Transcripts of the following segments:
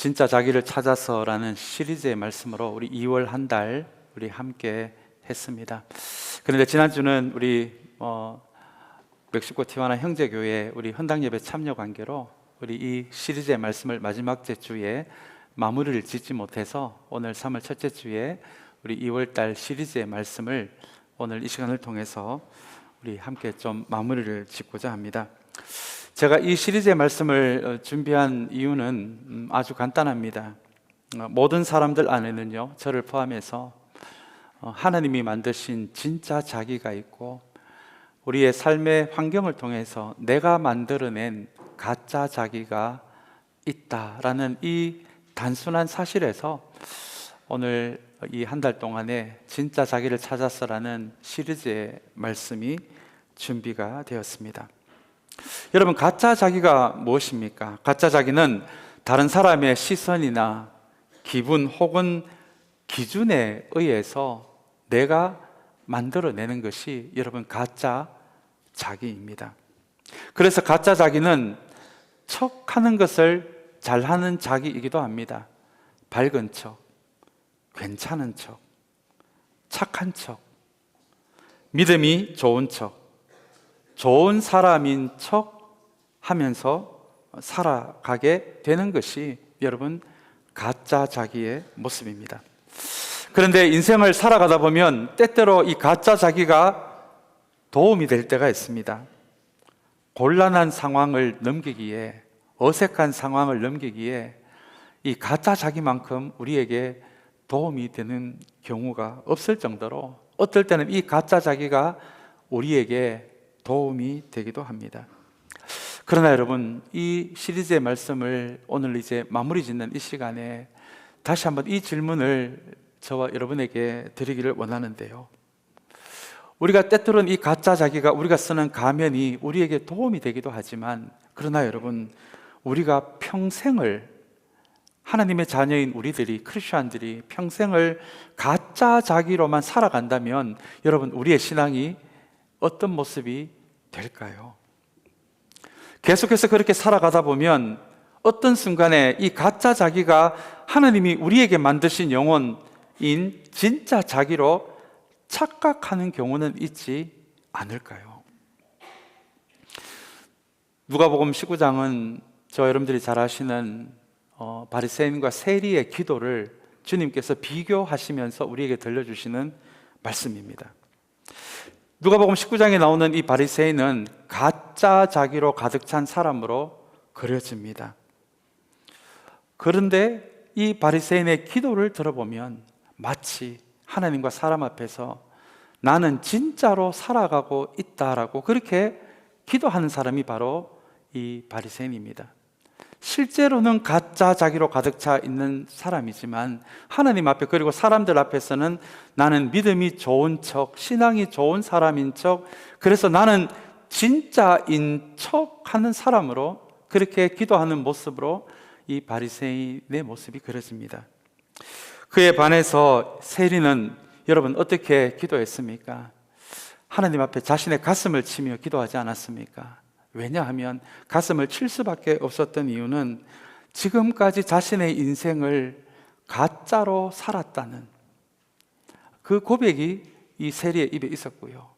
진짜 자기를 찾아서라는 시리즈의 말씀으로 우리 2월 한 달 우리 함께 했습니다. 그런데 지난주는 우리 멕시코 티와나 형제교회 우리 헌당 예배 참여 관계로 우리 이 시리즈의 말씀을 마지막 주에 마무리를 짓지 못해서 오늘 3월 첫째 주에 우리 2월 달 시리즈의 말씀을 오늘 이 시간을 통해서 우리 함께 좀 마무리를 짓고자 합니다. 제가 이 시리즈의 말씀을 준비한 이유는 아주 간단합니다. 모든 사람들 안에는요, 저를 포함해서 하나님이 만드신 진짜 자기가 있고, 우리의 삶의 환경을 통해서 내가 만들어낸 가짜 자기가 있다라는 이 단순한 사실에서 오늘 이 한 달 동안에 진짜 자기를 찾아서라는 시리즈의 말씀이 준비가 되었습니다. 여러분, 가짜 자기가 무엇입니까? 가짜 자기는 다른 사람의 시선이나 기분 혹은 기준에 의해서 내가 만들어내는 것이 여러분 가짜 자기입니다. 그래서 가짜 자기는 척하는 것을 잘하는 자기이기도 합니다. 밝은 척, 괜찮은 척, 착한 척, 믿음이 좋은 척, 좋은 사람인 척 하면서 살아가게 되는 것이 여러분 가짜 자기의 모습입니다. 그런데 인생을 살아가다 보면 때때로 이 가짜 자기가 도움이 될 때가 있습니다. 곤란한 상황을 넘기기에, 어색한 상황을 넘기기에 이 가짜 자기만큼 우리에게 도움이 되는 경우가 없을 정도로 어떨 때는 이 가짜 자기가 우리에게 도움이 되기도 합니다. 그러나 여러분, 이 시리즈의 말씀을 오늘 이제 마무리 짓는 이 시간에 다시 한번 이 질문을 저와 여러분에게 드리기를 원하는데요, 우리가 때때로는 이 가짜 자기가 우리가 쓰는 가면이 우리에게 도움이 되기도 하지만, 그러나 여러분, 우리가 평생을, 하나님의 자녀인 우리들이, 크리스천들이 평생을 가짜 자기로만 살아간다면 여러분, 우리의 신앙이 어떤 모습이 될까요? 계속해서 그렇게 살아가다 보면 어떤 순간에 이 가짜 자기가 하나님이 우리에게 만드신 영혼인 진짜 자기로 착각하는 경우는 있지 않을까요? 누가복음 19장은 저 여러분들이 잘 아시는 바리새인과 세리의 기도를 주님께서 비교하시면서 우리에게 들려주시는 말씀입니다. 누가복음 19장에 나오는 이 바리새인은 가짜 자기로 가득 찬 사람으로 그려집니다. 그런데 이 바리새인의 기도를 들어보면 마치 하나님과 사람 앞에서 나는 진짜로 살아가고 있다라고 그렇게 기도하는 사람이 바로 이 바리새인입니다. 실제로는 가짜 자기로 가득 차 있는 사람이지만 하나님 앞에, 그리고 사람들 앞에서는 나는 믿음이 좋은 척, 신앙이 좋은 사람인 척, 그래서 나는 진짜인 척 하는 사람으로 그렇게 기도하는 모습으로 이 바리새인의 모습이 그려집니다. 그에 반해서 세리는 여러분 어떻게 기도했습니까? 하나님 앞에 자신의 가슴을 치며 기도하지 않았습니까? 왜냐하면 가슴을 칠 수밖에 없었던 이유는 지금까지 자신의 인생을 가짜로 살았다는 그 고백이 이 세리의 입에 있었고요,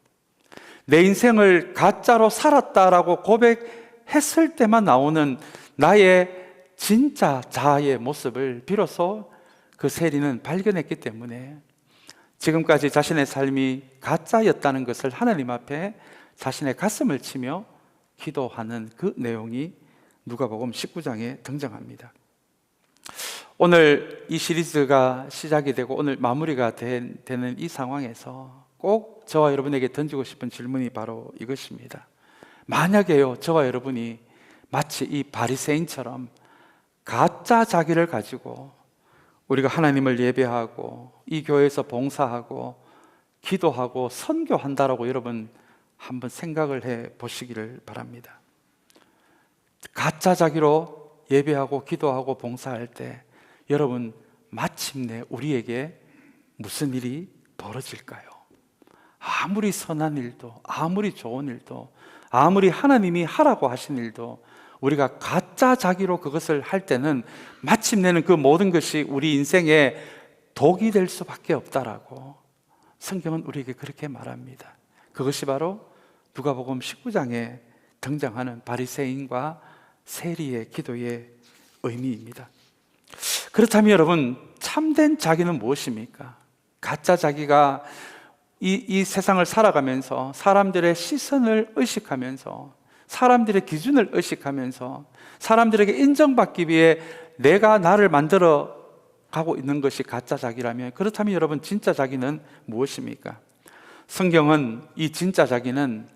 내 인생을 가짜로 살았다라고 고백했을 때만 나오는 나의 진짜 자아의 모습을 비로소 그 세리는 발견했기 때문에 지금까지 자신의 삶이 가짜였다는 것을 하나님 앞에 자신의 가슴을 치며 기도하는 그 내용이 누가복음 19장에 등장합니다. 오늘 이 시리즈가 시작이 되고 오늘 마무리가 되는 이 상황에서 꼭 저와 여러분에게 던지고 싶은 질문이 바로 이것입니다. 만약에요, 저와 여러분이 마치 이 바리새인처럼 가짜 자기를 가지고 우리가 하나님을 예배하고 이 교회에서 봉사하고 기도하고 선교한다라고 여러분 한번 생각을 해 보시기를 바랍니다. 가짜 자기로 예배하고 기도하고 봉사할 때 여러분 마침내 우리에게 무슨 일이 벌어질까요? 아무리 선한 일도, 아무리 좋은 일도, 아무리 하나님이 하라고 하신 일도 우리가 가짜 자기로 그것을 할 때는 마침내는 그 모든 것이 우리 인생에 독이 될 수밖에 없다라고 성경은 우리에게 그렇게 말합니다. 그것이 바로 누가복음 19장에 등장하는 바리새인과 세리의 기도의 의미입니다. 그렇다면 여러분, 참된 자기는 무엇입니까? 가짜 자기가 이 세상을 살아가면서 사람들의 시선을 의식하면서 사람들의 기준을 의식하면서 사람들에게 인정받기 위해 내가 나를 만들어 가고 있는 것이 가짜 자기라면, 그렇다면 여러분, 진짜 자기는 무엇입니까? 성경은 이 진짜 자기는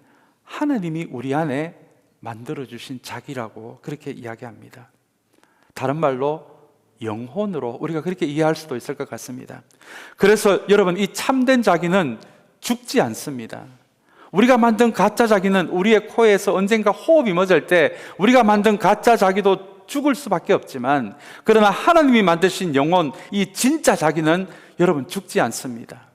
하나님이 우리 안에 만들어주신 자기라고 그렇게 이야기합니다. 다른 말로 영혼으로 우리가 그렇게 이해할 수도 있을 것 같습니다. 그래서 여러분, 이 참된 자기는 죽지 않습니다. 우리가 만든 가짜 자기는 우리의 코에서 언젠가 호흡이 멎을 때 우리가 만든 가짜 자기도 죽을 수밖에 없지만, 그러나 하나님이 만드신 영혼, 이 진짜 자기는 여러분 죽지 않습니다.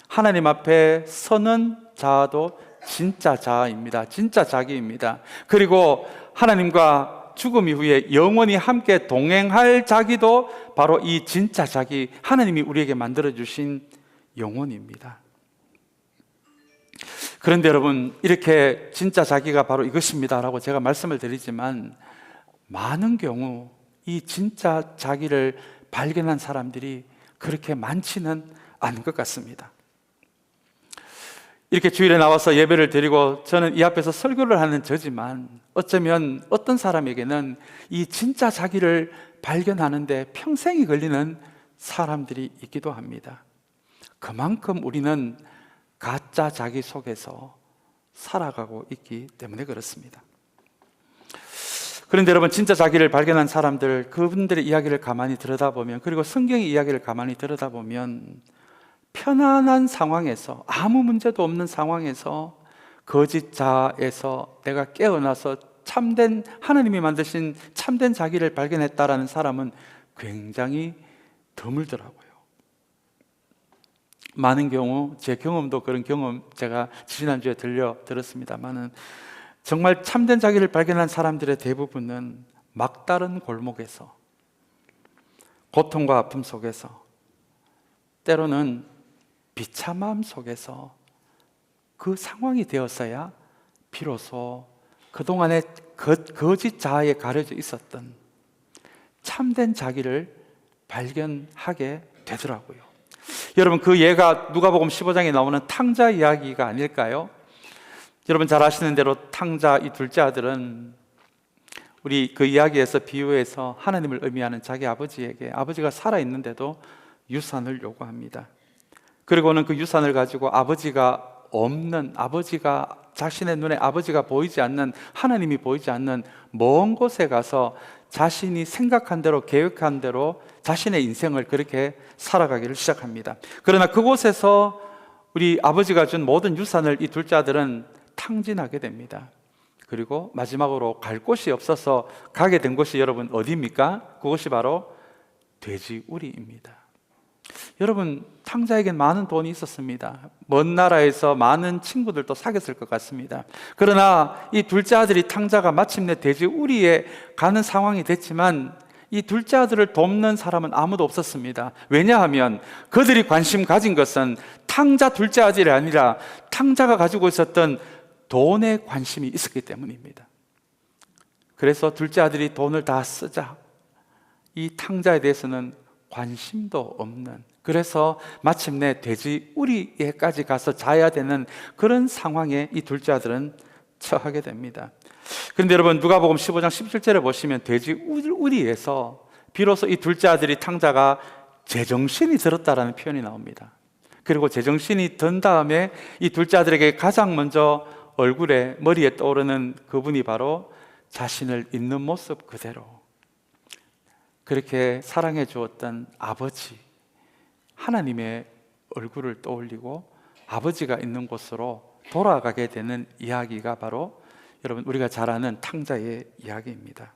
하나님 앞에 서는 자아도 진짜 자아입니다. 진짜 자기입니다. 그리고 하나님과 죽음 이후에 영원히 함께 동행할 자기도 바로 이 진짜 자기, 하나님이 우리에게 만들어주신 영혼입니다. 그런데 여러분, 이렇게 진짜 자기가 바로 이것입니다 라고 제가 말씀을 드리지만, 많은 경우 이 진짜 자기를 발견한 사람들이 그렇게 많지는 않은 것 같습니다. 이렇게 주일에 나와서 예배를 드리고 저는 이 앞에서 설교를 하는 저지만, 어쩌면 어떤 사람에게는 이 진짜 자기를 발견하는데 평생이 걸리는 사람들이 있기도 합니다. 그만큼 우리는 가짜 자기 속에서 살아가고 있기 때문에 그렇습니다. 그런데 여러분, 진짜 자기를 발견한 사람들, 그분들의 이야기를 가만히 들여다보면, 그리고 성경의 이야기를 가만히 들여다보면, 편안한 상황에서, 아무 문제도 없는 상황에서, 거짓 자에서 내가 깨어나서 참된, 하나님이 만드신 참된 자기를 발견했다라는 사람은 굉장히 드물더라고요. 많은 경우, 제 경험도 그런 경험 제가 지난주에 들었습니다만은, 정말 참된 자기를 발견한 사람들의 대부분은 막다른 골목에서, 고통과 아픔 속에서, 때로는 비참함 속에서 그 상황이 되었어야 비로소 그동안에 거짓 자아에 가려져 있었던 참된 자기를 발견하게 되더라고요. 여러분, 그 예가 누가복음 15장에 나오는 탕자 이야기가 아닐까요? 여러분 잘 아시는 대로 탕자, 이 둘째 아들은 우리 그 이야기에서 비유해서 하나님을 의미하는 자기 아버지에게, 아버지가 살아있는데도 유산을 요구합니다. 그리고는 그 유산을 가지고 아버지가 없는, 아버지가 자신의 눈에 아버지가 보이지 않는, 하나님이 보이지 않는 먼 곳에 가서 자신이 생각한 대로, 계획한 대로 자신의 인생을 그렇게 살아가기를 시작합니다. 그러나 그곳에서 우리 아버지가 준 모든 유산을 이 둘째 아들은 탕진하게 됩니다. 그리고 마지막으로 갈 곳이 없어서 가게 된 곳이 여러분 어디입니까? 그것이 바로 돼지우리입니다. 여러분, 탕자에겐 많은 돈이 있었습니다. 먼 나라에서 많은 친구들도 사귀었을 것 같습니다. 그러나 이 둘째 아들이, 탕자가 마침내 돼지우리에 가는 상황이 됐지만, 이 둘째 아들을 돕는 사람은 아무도 없었습니다. 왜냐하면 그들이 관심 가진 것은 탕자 둘째 아들이 아니라 탕자가 가지고 있었던 돈에 관심이 있었기 때문입니다. 그래서 둘째 아들이 돈을 다 쓰자 이 탕자에 대해서는 관심도 없는, 그래서 마침내 돼지우리에까지 가서 자야 되는 그런 상황에 이 둘째 아들은 처하게 됩니다. 그런데 여러분, 누가복음 15장 17절에 보시면 돼지우리에서 비로소 이 둘째 아들이, 탕자가 제정신이 들었다라는 표현이 나옵니다. 그리고 제정신이 든 다음에 이 둘째 아들에게 가장 먼저 얼굴에, 머리에 떠오르는 그분이 바로 자신을 있는 모습 그대로 그렇게 사랑해 주었던 아버지, 하나님의 얼굴을 떠올리고 아버지가 있는 곳으로 돌아가게 되는 이야기가 바로 여러분 우리가 잘 아는 탕자의 이야기입니다.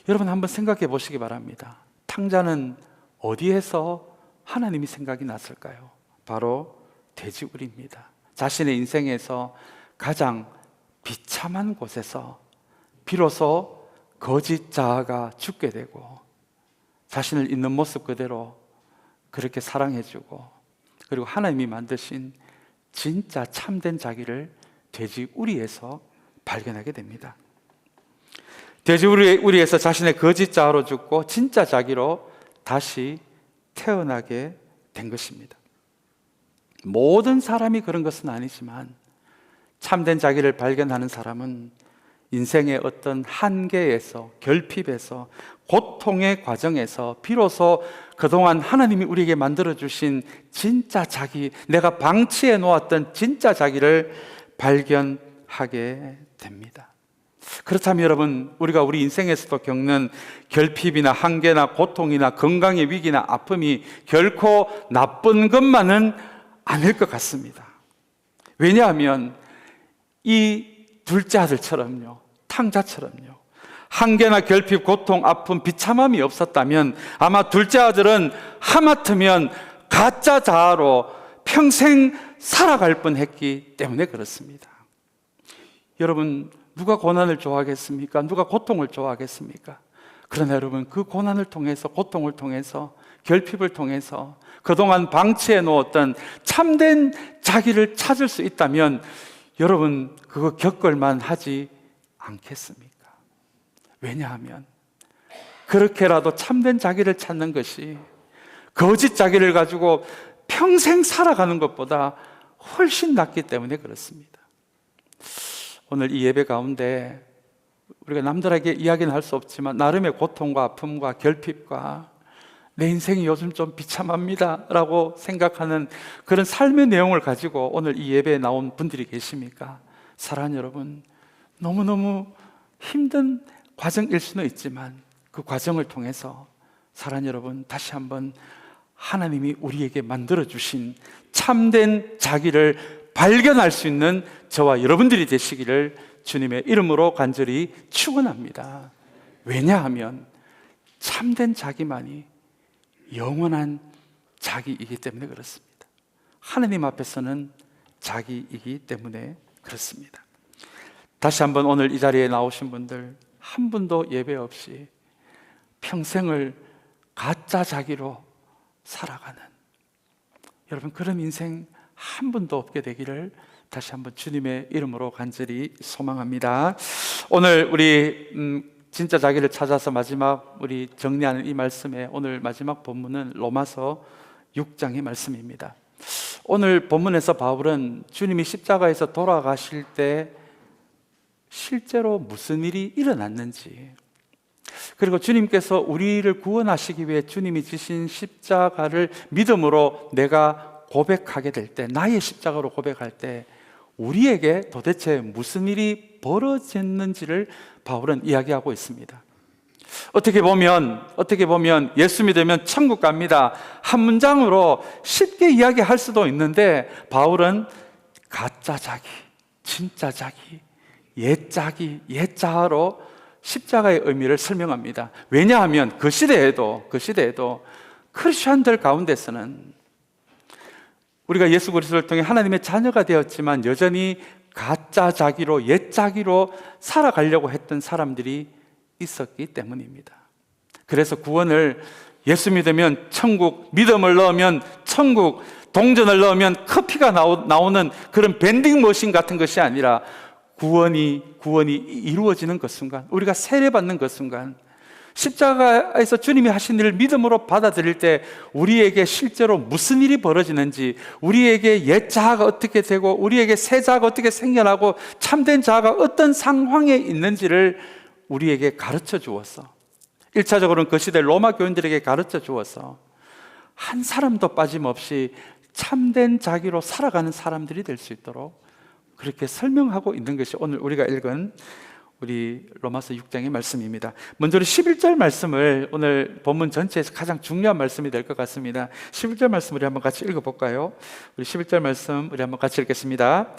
여러분 한번 생각해 보시기 바랍니다. 탕자는 어디에서 하나님이 생각이 났을까요? 바로 돼지우리입니다. 자신의 인생에서 가장 비참한 곳에서 비로소 거짓 자아가 죽게 되고 자신을 있는 모습 그대로 그렇게 사랑해주고, 그리고 하나님이 만드신 진짜 참된 자기를 돼지우리에서 발견하게 됩니다. 돼지우리에서 자신의 거짓 자아로 죽고 진짜 자기로 다시 태어나게 된 것입니다. 모든 사람이 그런 것은 아니지만 참된 자기를 발견하는 사람은 인생의 어떤 한계에서, 결핍에서, 고통의 과정에서 비로소 그동안 하나님이 우리에게 만들어주신 진짜 자기, 내가 방치해 놓았던 진짜 자기를 발견하게 됩니다. 그렇다면 여러분, 우리가 우리 인생에서도 겪는 결핍이나 한계나 고통이나 건강의 위기나 아픔이 결코 나쁜 것만은 아닐 것 같습니다. 왜냐하면 이 둘째 아들처럼요, 탕자처럼요, 한계나 결핍, 고통, 아픔, 비참함이 없었다면 아마 둘째 아들은 하마터면 가짜 자아로 평생 살아갈 뻔했기 때문에 그렇습니다. 여러분, 누가 고난을 좋아하겠습니까? 누가 고통을 좋아하겠습니까? 그러나 여러분, 그 고난을 통해서, 고통을 통해서, 결핍을 통해서 그동안 방치해 놓았던 참된 자기를 찾을 수 있다면 여러분, 그거 겪을만 하지 않겠습니까? 왜냐하면 그렇게라도 참된 자기를 찾는 것이 거짓 자기를 가지고 평생 살아가는 것보다 훨씬 낫기 때문에 그렇습니다. 오늘 이 예배 가운데 우리가 남들에게 이야기는 할 수 없지만 나름의 고통과 아픔과 결핍과 내 인생이 요즘 좀 비참합니다 라고 생각하는 그런 삶의 내용을 가지고 오늘 이 예배에 나온 분들이 계십니까? 사랑하는 여러분, 너무너무 힘든 과정일 수는 있지만 그 과정을 통해서 사랑하는 여러분, 다시 한번 하나님이 우리에게 만들어주신 참된 자기를 발견할 수 있는 저와 여러분들이 되시기를 주님의 이름으로 간절히 축원합니다. 왜냐하면 참된 자기만이 영원한 자기이기 때문에 그렇습니다. 하나님 앞에서는 자기이기 때문에 그렇습니다. 다시 한번 오늘 이 자리에 나오신 분들 한 분도 예배 없이 평생을 가짜 자기로 살아가는 여러분, 그런 인생 한 분도 없게 되기를 다시 한번 주님의 이름으로 간절히 소망합니다. 오늘 우리 진짜 자기를 찾아서 마지막 우리 정리하는 이 말씀에 오늘 마지막 본문은 로마서 6장의 말씀입니다. 오늘 본문에서 바울은 주님이 십자가에서 돌아가실 때 실제로 무슨 일이 일어났는지, 그리고 주님께서 우리를 구원하시기 위해 주님이 지신 십자가를 믿음으로 내가 고백하게 될 때, 나의 십자가로 고백할 때 우리에게 도대체 무슨 일이 벌어졌는지를 바울은 이야기하고 있습니다. 어떻게 보면 예수 믿으면 천국 갑니다, 한 문장으로 쉽게 이야기할 수도 있는데 바울은 가짜 자기, 진짜 자기, 옛 자기, 옛 자아로 십자가의 의미를 설명합니다. 왜냐하면 그 시대에도 크리스천들 가운데서는 우리가 예수 그리스도를 통해 하나님의 자녀가 되었지만 여전히 가짜 자기로, 옛 자기로 살아가려고 했던 사람들이 있었기 때문입니다. 그래서 구원을 예수 믿으면 천국, 믿음을 넣으면 천국, 동전을 넣으면 커피가 나오는 그런 밴딩 머신 같은 것이 아니라 구원이 이루어지는 그 순간, 우리가 세례받는 그 순간, 십자가에서 주님이 하신 일을 믿음으로 받아들일 때 우리에게 실제로 무슨 일이 벌어지는지, 우리에게 옛 자아가 어떻게 되고 우리에게 새 자아가 어떻게 생겨나고 참된 자아가 어떤 상황에 있는지를 우리에게 가르쳐 주었어. 1차적으로는 그 시대 로마 교인들에게 가르쳐 주어서 한 사람도 빠짐없이 참된 자기로 살아가는 사람들이 될 수 있도록 그렇게 설명하고 있는 것이 오늘 우리가 읽은 우리 로마서 6장의 말씀입니다. 먼저 11절 말씀을 오늘 본문 전체에서 가장 중요한 말씀이 될 것 같습니다. 11절 말씀 우리 한번 같이 읽어볼까요? 우리 11절 말씀 우리 한번 같이 읽겠습니다.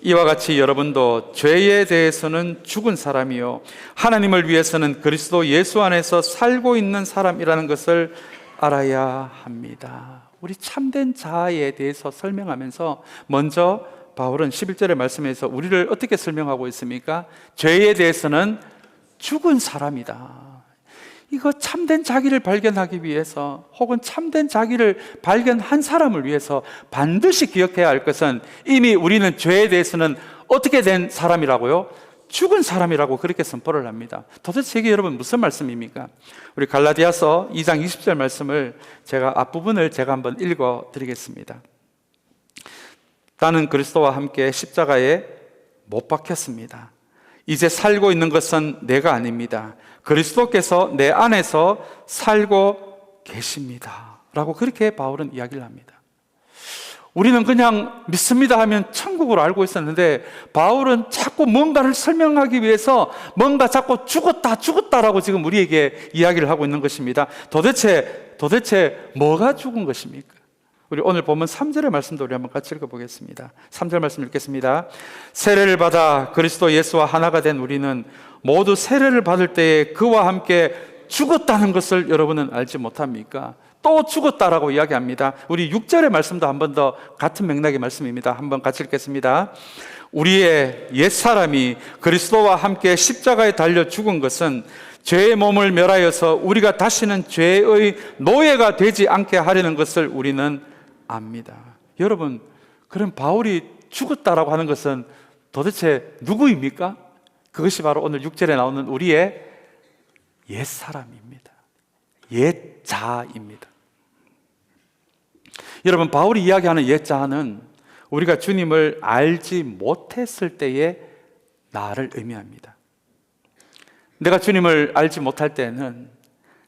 이와 같이 여러분도 죄에 대해서는 죽은 사람이요 하나님을 위해서는 그리스도 예수 안에서 살고 있는 사람이라는 것을 알아야 합니다. 우리 참된 자아에 대해서 설명하면서 먼저 바울은 11절의 말씀에서 우리를 어떻게 설명하고 있습니까? 죄에 대해서는 죽은 사람이다. 이거 참된 자기를 발견하기 위해서, 혹은 참된 자기를 발견한 사람을 위해서 반드시 기억해야 할 것은, 이미 우리는 죄에 대해서는 어떻게 된 사람이라고요? 죽은 사람이라고 그렇게 선포를 합니다. 도대체 이게 여러분 무슨 말씀입니까? 우리 갈라디아서 2장 20절 말씀을 앞부분을 제가 한번 읽어 드리겠습니다. 나는 그리스도와 함께 십자가에 못 박혔습니다. 이제 살고 있는 것은 내가 아닙니다. 그리스도께서 내 안에서 살고 계십니다. 라고 그렇게 바울은 이야기를 합니다. 우리는 그냥 믿습니다 하면 천국으로 알고 있었는데, 바울은 자꾸 뭔가를 설명하기 위해서 뭔가 자꾸 죽었다라고 지금 우리에게 이야기를 하고 있는 것입니다. 도대체 뭐가 죽은 것입니까? 우리 오늘 보면 3절의 말씀도 우리 한번 같이 읽어보겠습니다. 3절 말씀 읽겠습니다. 세례를 받아 그리스도 예수와 하나가 된 우리는 모두 세례를 받을 때에 그와 함께 죽었다는 것을 여러분은 알지 못합니까? 또 죽었다라고 이야기합니다. 우리 6절의 말씀도 한 번 더 같은 맥락의 말씀입니다. 한번 같이 읽겠습니다. 우리의 옛사람이 그리스도와 함께 십자가에 달려 죽은 것은 죄의 몸을 멸하여서 우리가 다시는 죄의 노예가 되지 않게 하려는 것을 우리는 압니다. 여러분, 그럼 바울이 죽었다라고 하는 것은 도대체 누구입니까? 그것이 바로 오늘 6절에 나오는 우리의 옛사람입니다. 옛자입니다. 여러분, 바울이 이야기하는 옛자는 우리가 주님을 알지 못했을 때의 나를 의미합니다. 내가 주님을 알지 못할 때는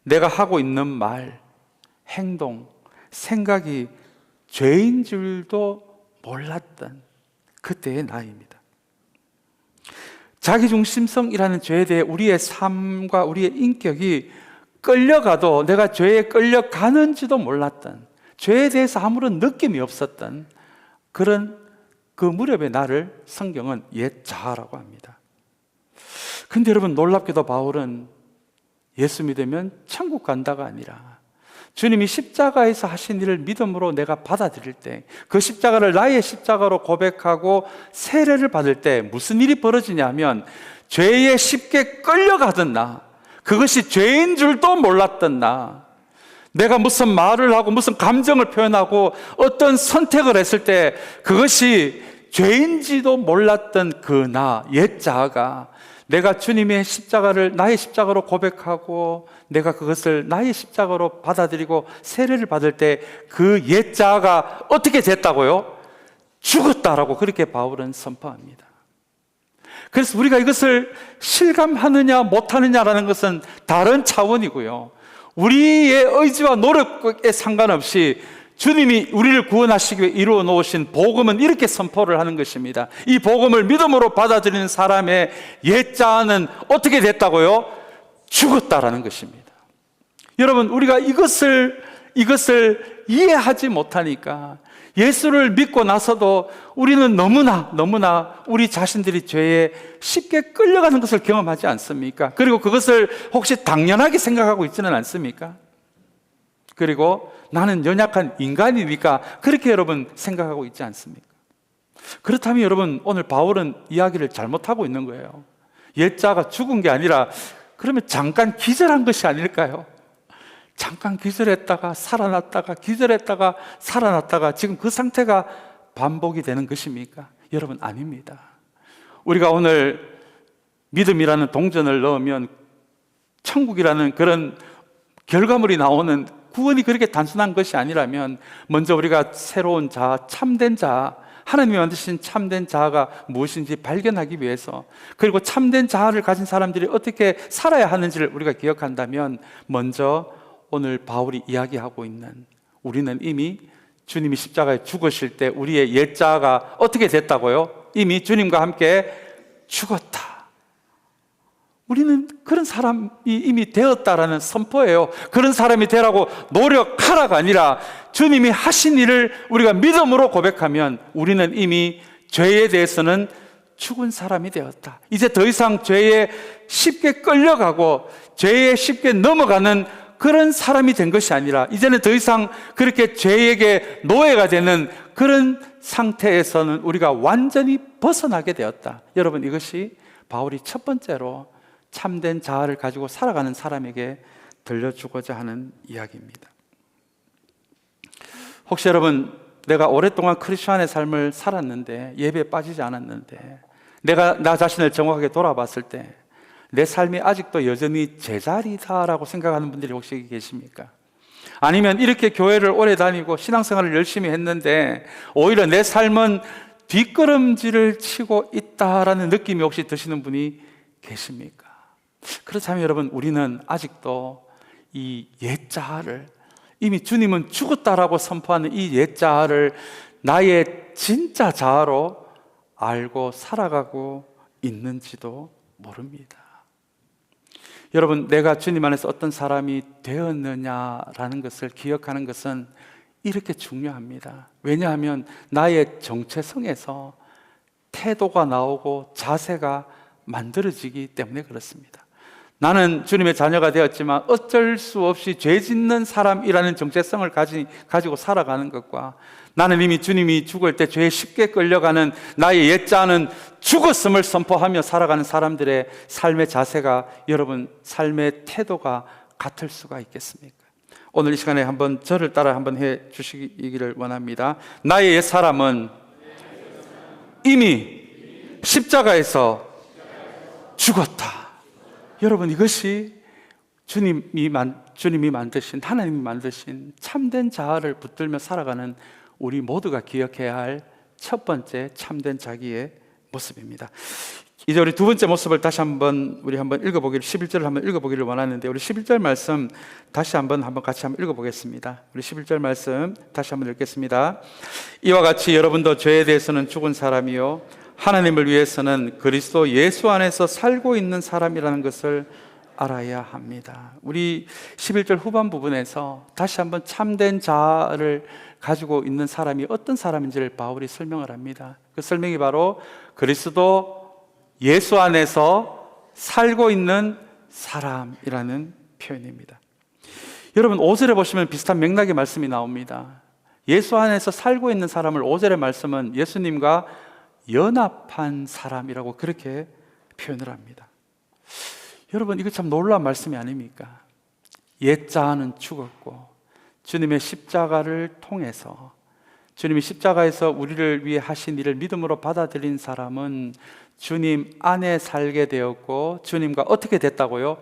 내가 하고 있는 말, 행동, 생각이 죄인 줄도 몰랐던 그때의 나입니다. 자기중심성이라는 죄에 대해 우리의 삶과 우리의 인격이 끌려가도 내가 죄에 끌려가는지도 몰랐던, 죄에 대해서 아무런 느낌이 없었던 그런 그 무렵의 나를 성경은 옛자라고 합니다. 근데 여러분, 놀랍게도 바울은 예수 믿으면 천국 간다가 아니라 주님이 십자가에서 하신 일을 믿음으로 내가 받아들일 때, 그 십자가를 나의 십자가로 고백하고 세례를 받을 때 무슨 일이 벌어지냐면, 죄에 쉽게 끌려가던 나, 그것이 죄인 줄도 몰랐던 나, 내가 무슨 말을 하고 무슨 감정을 표현하고 어떤 선택을 했을 때 그것이 죄인지도 몰랐던 그 나, 옛자아가 내가 주님의 십자가를 나의 십자가로 고백하고 내가 그것을 나의 십자가로 받아들이고 세례를 받을 때 그 옛자아가 어떻게 됐다고요? 죽었다라고 그렇게 바울은 선포합니다. 그래서 우리가 이것을 실감하느냐 못하느냐라는 것은 다른 차원이고요, 우리의 의지와 노력에 상관없이 주님이 우리를 구원하시기 위해 이루어 놓으신 복음은 이렇게 선포를 하는 것입니다. 이 복음을 믿음으로 받아들이는 사람의 옛자아는 어떻게 됐다고요? 죽었다라는 것입니다. 여러분, 우리가 이것을 이해하지 못하니까 예수를 믿고 나서도 우리는 너무나 우리 자신들이 죄에 쉽게 끌려가는 것을 경험하지 않습니까? 그리고 그것을 혹시 당연하게 생각하고 있지는 않습니까? 그리고 나는 연약한 인간이니까 그렇게 여러분 생각하고 있지 않습니까? 그렇다면 여러분, 오늘 바울은 이야기를 잘못하고 있는 거예요. 옛자가 죽은 게 아니라 그러면 잠깐 기절한 것이 아닐까요? 잠깐 기절했다가 살아났다가 기절했다가 살아났다가 지금 그 상태가 반복이 되는 것입니까? 여러분, 아닙니다. 우리가 오늘 믿음이라는 동전을 넣으면 천국이라는 그런 결과물이 나오는 구원이 그렇게 단순한 것이 아니라면, 먼저 우리가 새로운 자아, 참된 자아, 하나님이 만드신 참된 자아가 무엇인지 발견하기 위해서, 그리고 참된 자아를 가진 사람들이 어떻게 살아야 하는지를 우리가 기억한다면, 먼저 오늘 바울이 이야기하고 있는, 우리는 이미 주님이 십자가에 죽으실 때 우리의 옛자아가 어떻게 됐다고요? 이미 주님과 함께 죽었다. 우리는 그런 사람이 이미 되었다라는 선포예요. 그런 사람이 되라고 노력하라가 아니라 주님이 하신 일을 우리가 믿음으로 고백하면 우리는 이미 죄에 대해서는 죽은 사람이 되었다. 이제 더 이상 죄에 쉽게 끌려가고 죄에 쉽게 넘어가는 그런 사람이 된 것이 아니라, 이제는 더 이상 그렇게 죄에게 노예가 되는 그런 상태에서는 우리가 완전히 벗어나게 되었다. 여러분, 이것이 바울이 첫 번째로 참된 자아를 가지고 살아가는 사람에게 들려주고자 하는 이야기입니다. 혹시 여러분, 내가 오랫동안 크리스천의 삶을 살았는데 예배에 빠지지 않았는데 내가 나 자신을 정확하게 돌아봤을 때 내 삶이 아직도 여전히 제자리다라고 생각하는 분들이 혹시 계십니까? 아니면 이렇게 교회를 오래 다니고 신앙생활을 열심히 했는데 오히려 내 삶은 뒷걸음질을 치고 있다라는 느낌이 혹시 드시는 분이 계십니까? 그렇다면 여러분, 우리는 아직도 이 옛자아를, 이미 주님은 죽었다라고 선포하는 이 옛자아를 나의 진짜 자아로 알고 살아가고 있는지도 모릅니다. 여러분, 내가 주님 안에서 어떤 사람이 되었느냐라는 것을 기억하는 것은 이렇게 중요합니다. 왜냐하면 나의 정체성에서 태도가 나오고 자세가 만들어지기 때문에 그렇습니다. 나는 주님의 자녀가 되었지만 어쩔 수 없이 죄 짓는 사람이라는 정체성을 가지고 살아가는 것과 나는 이미 주님이 죽을 때 죄에 쉽게 끌려가는 나의 옛자는 죽었음을 선포하며 살아가는 사람들의 삶의 자세가, 여러분 삶의 태도가 같을 수가 있겠습니까? 오늘 이 시간에 한번 저를 따라 한번 해 주시기를 원합니다. 나의 옛사람은 이미 십자가에서 죽었다. 여러분, 이것이 주님이 만드신, 하나님이 만드신 참된 자아를 붙들며 살아가는 우리 모두가 기억해야 할 첫 번째 참된 자기의 모습입니다. 이제 우리 두 번째 모습을 다시 한번 읽어보기를, 11절을 한번 읽어보기를 원하는데, 우리 11절 말씀 다시 한번 같이 한번 읽어보겠습니다. 우리 11절 말씀 다시 한번 읽겠습니다. 이와 같이 여러분도 죄에 대해서는 죽은 사람이요 하나님을 위해서는 그리스도 예수 안에서 살고 있는 사람이라는 것을 알아야 합니다. 우리 11절 후반 부분에서 다시 한번 참된 자아를 가지고 있는 사람이 어떤 사람인지를 바울이 설명을 합니다. 그 설명이 바로 그리스도 예수 안에서 살고 있는 사람이라는 표현입니다. 여러분, 5절에 보시면 비슷한 맥락의 말씀이 나옵니다. 예수 안에서 살고 있는 사람을 5절의 말씀은 예수님과 연합한 사람이라고 그렇게 표현을 합니다. 여러분, 이거 참 놀라운 말씀이 아닙니까? 옛자아는 죽었고 주님의 십자가를 통해서, 주님이 십자가에서 우리를 위해 하신 일을 믿음으로 받아들인 사람은 주님 안에 살게 되었고 주님과 어떻게 됐다고요?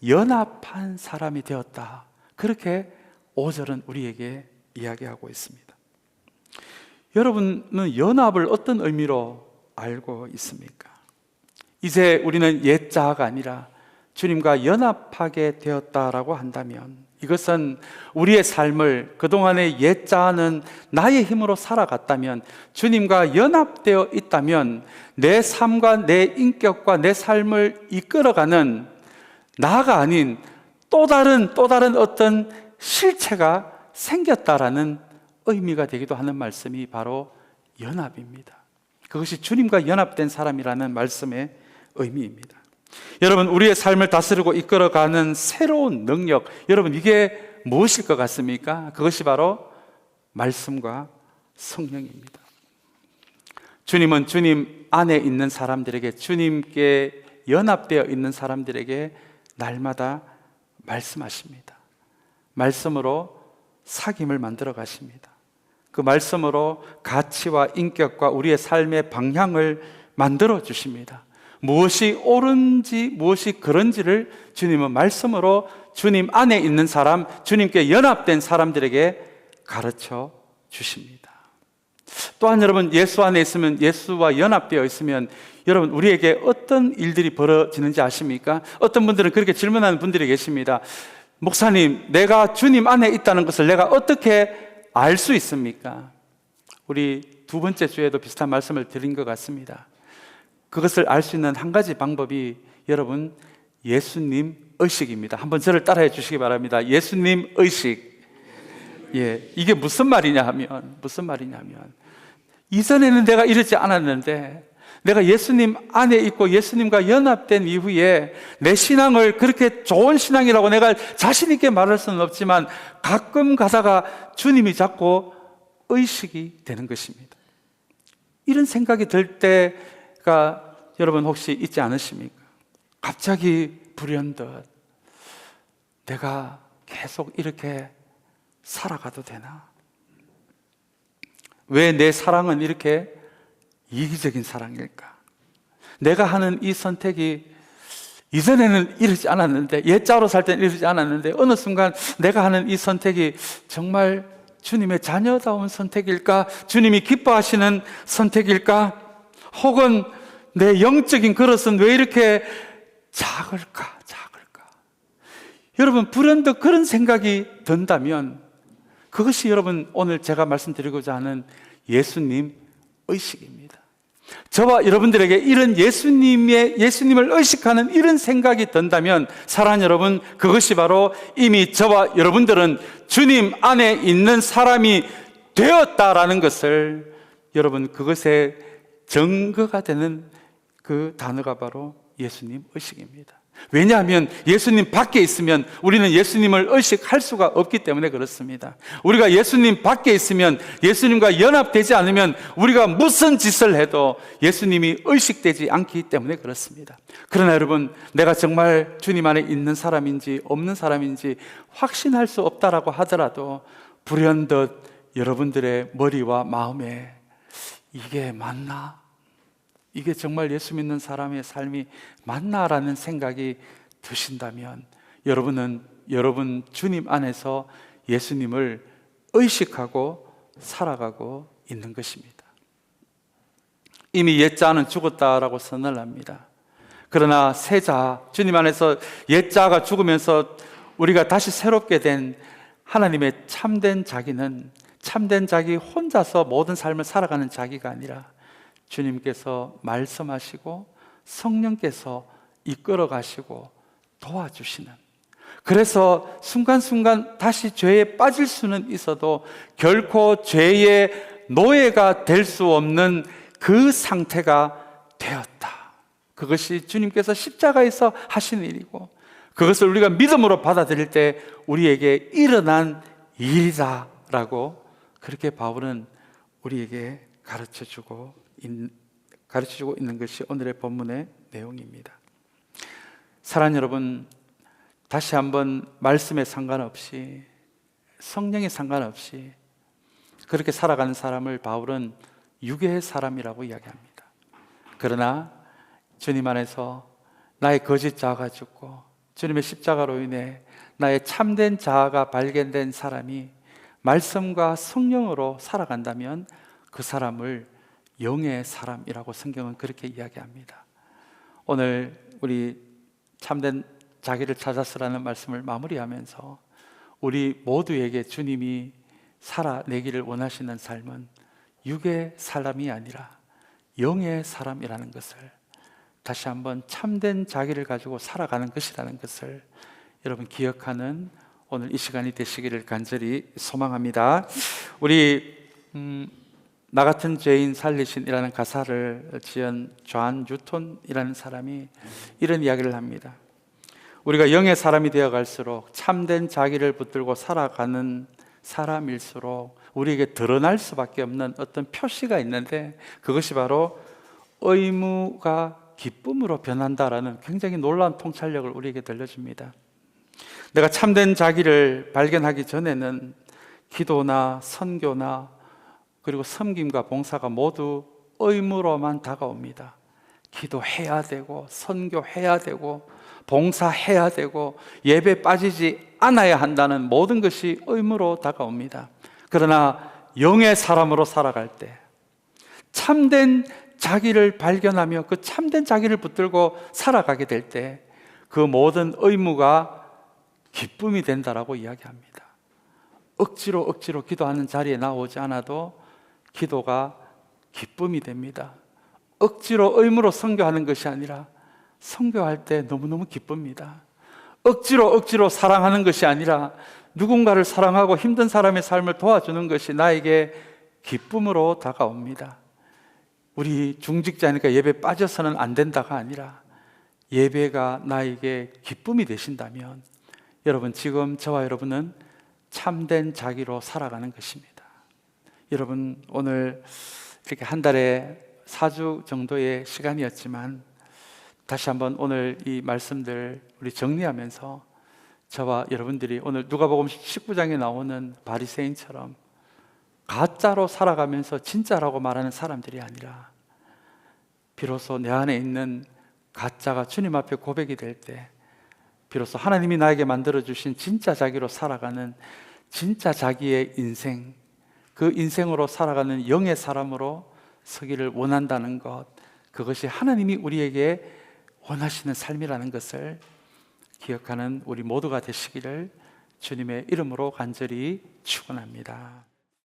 연합한 사람이 되었다. 그렇게 5절은 우리에게 이야기하고 있습니다. 여러분은 연합을 어떤 의미로 알고 있습니까? 이제 우리는 옛자아가 아니라 주님과 연합하게 되었다라고 한다면, 이것은 우리의 삶을, 그동안의 옛자아는 나의 힘으로 살아갔다면, 주님과 연합되어 있다면 내 삶과 내 인격과 내 삶을 이끌어가는 나가 아닌 또 다른 어떤 실체가 생겼다라는 의미가 되기도 하는 말씀이 바로 연합입니다. 그것이 주님과 연합된 사람이라는 말씀의 의미입니다. 여러분, 우리의 삶을 다스리고 이끌어가는 새로운 능력, 여러분 이게 무엇일 것 같습니까? 그것이 바로 말씀과 성령입니다. 주님은 주님 안에 있는 사람들에게, 주님께 연합되어 있는 사람들에게 날마다 말씀하십니다. 말씀으로 사귐을 만들어 가십니다. 그 말씀으로 가치와 인격과 우리의 삶의 방향을 만들어 주십니다. 무엇이 옳은지 무엇이 그런지를 주님은 말씀으로 주님 안에 있는 사람, 주님께 연합된 사람들에게 가르쳐 주십니다. 또한 여러분, 예수 안에 있으면, 예수와 연합되어 있으면 여러분 우리에게 어떤 일들이 벌어지는지 아십니까? 어떤 분들은 그렇게 질문하는 분들이 계십니다. 목사님, 내가 주님 안에 있다는 것을 내가 어떻게 알 수 있습니까? 우리 두 번째 주에도 비슷한 말씀을 드린 것 같습니다. 그것을 알 수 있는 한 가지 방법이 여러분 예수님 의식입니다. 한번 저를 따라해 주시기 바랍니다. 예수님 의식. 이게 무슨 말이냐면 이전에는 내가 이러지 않았는데 내가 예수님 안에 있고 예수님과 연합된 이후에 내 신앙을 그렇게 좋은 신앙이라고 내가 자신 있게 말할 수는 없지만 가끔 가다가 주님이 자꾸 의식이 되는 것입니다. 이런 생각이 들 때가 여러분 혹시 있지 않으십니까? 갑자기 불현듯 내가 계속 이렇게 살아가도 되나? 왜 내 사랑은 이렇게 이기적인 사랑일까? 내가 하는 이 선택이 이전에는 이러지 않았는데, 옛자로 살 때는 이러지 않았는데, 어느 순간 내가 하는 이 선택이 정말 주님의 자녀다운 선택일까? 주님이 기뻐하시는 선택일까? 혹은 내 영적인 그릇은 왜 이렇게 작을까? 여러분, 불현듯 그런 생각이 든다면 그것이 여러분 오늘 제가 말씀드리고자 하는 예수님 의식입니다. 저와 여러분들에게 이런 예수님을 의식하는 이런 생각이 든다면 사랑하는 여러분, 그것이 바로 이미 저와 여러분들은 주님 안에 있는 사람이 되었다라는 것을, 여러분, 그것의 증거가 되는 그 단어가 바로 예수님 의식입니다. 왜냐하면 예수님 밖에 있으면 우리는 예수님을 의식할 수가 없기 때문에 그렇습니다. 우리가 예수님 밖에 있으면, 예수님과 연합되지 않으면 우리가 무슨 짓을 해도 예수님이 의식되지 않기 때문에 그렇습니다. 그러나 여러분, 내가 정말 주님 안에 있는 사람인지 없는 사람인지 확신할 수 없다라고 하더라도 불현듯 여러분들의 머리와 마음에 이게 맞나? 이게 정말 예수 믿는 사람의 삶이 맞나라는 생각이 드신다면 여러분은 여러분 주님 안에서 예수님을 의식하고 살아가고 있는 것입니다. 이미 옛자는 죽었다라고 선언을 합니다. 그러나 새자, 주님 안에서 옛자가 죽으면서 우리가 다시 새롭게 된 하나님의 참된 자기는, 참된 자기 혼자서 모든 삶을 살아가는 자기가 아니라 주님께서 말씀하시고 성령께서 이끌어 가시고 도와주시는, 그래서 순간순간 다시 죄에 빠질 수는 있어도 결코 죄의 노예가 될 수 없는 그 상태가 되었다. 그것이 주님께서 십자가에서 하신 일이고, 그것을 우리가 믿음으로 받아들일 때 우리에게 일어난 일이다라고, 그렇게 바울은 우리에게 가르쳐주고 있는 것이 오늘의 본문의 내용입니다. 사랑하는 여러분, 다시 한번 말씀에 상관없이, 성령에 상관없이 그렇게 살아가는 사람을 바울은 육의 사람이라고 이야기합니다. 그러나 주님 안에서 나의 거짓 자아가 죽고 주님의 십자가로 인해 나의 참된 자아가 발견된 사람이 말씀과 성령으로 살아간다면 그 사람을 영의 사람이라고 성경은 그렇게 이야기합니다. 오늘 우리 참된 자기를 찾았으라는 말씀을 마무리하면서 우리 모두에게 주님이 살아내기를 원하시는 삶은 육의 사람이 아니라 영의 사람이라는 것을, 다시 한번 참된 자기를 가지고 살아가는 것이라는 것을 여러분 기억하는 오늘 이 시간이 되시기를 간절히 소망합니다. 우리 나 같은 죄인 살리신이라는 가사를 지은 존 뉴턴이라는 사람이 이런 이야기를 합니다. 우리가 영의 사람이 되어갈수록 참된 자기를 붙들고 살아가는 사람일수록 우리에게 드러날 수밖에 없는 어떤 표시가 있는데, 그것이 바로 의무가 기쁨으로 변한다라는 굉장히 놀라운 통찰력을 우리에게 들려줍니다. 내가 참된 자기를 발견하기 전에는 기도나 선교나 그리고 섬김과 봉사가 모두 의무로만 다가옵니다. 기도해야 되고 선교해야 되고 봉사해야 되고 예배 빠지지 않아야 한다는 모든 것이 의무로 다가옵니다. 그러나 영의 사람으로 살아갈 때, 참된 자기를 발견하며 그 참된 자기를 붙들고 살아가게 될 때 그 모든 의무가 기쁨이 된다라고 이야기합니다. 억지로 기도하는 자리에 나오지 않아도 기도가 기쁨이 됩니다. 억지로 의무로 선교하는 것이 아니라 선교할 때 너무너무 기쁩니다. 억지로 사랑하는 것이 아니라 누군가를 사랑하고 힘든 사람의 삶을 도와주는 것이 나에게 기쁨으로 다가옵니다. 우리 중직자니까 예배 빠져서는 안 된다가 아니라 예배가 나에게 기쁨이 되신다면 여러분, 지금 저와 여러분은 참된 자기로 살아가는 것입니다. 여러분, 오늘 이렇게 한 달에 4주 정도의 시간이었지만 다시 한번 오늘 이 말씀들 우리 정리하면서 저와 여러분들이 오늘 누가복음 19장에 나오는 바리새인처럼 가짜로 살아가면서 진짜라고 말하는 사람들이 아니라 비로소 내 안에 있는 가짜가 주님 앞에 고백이 될 때 비로소 하나님이 나에게 만들어주신 진짜 자기로 살아가는 진짜 자기의 인생, 그 인생으로 살아가는 영의 사람으로 서기를 원한다는 것, 그것이 하나님이 우리에게 원하시는 삶이라는 것을 기억하는 우리 모두가 되시기를 주님의 이름으로 간절히 축원합니다.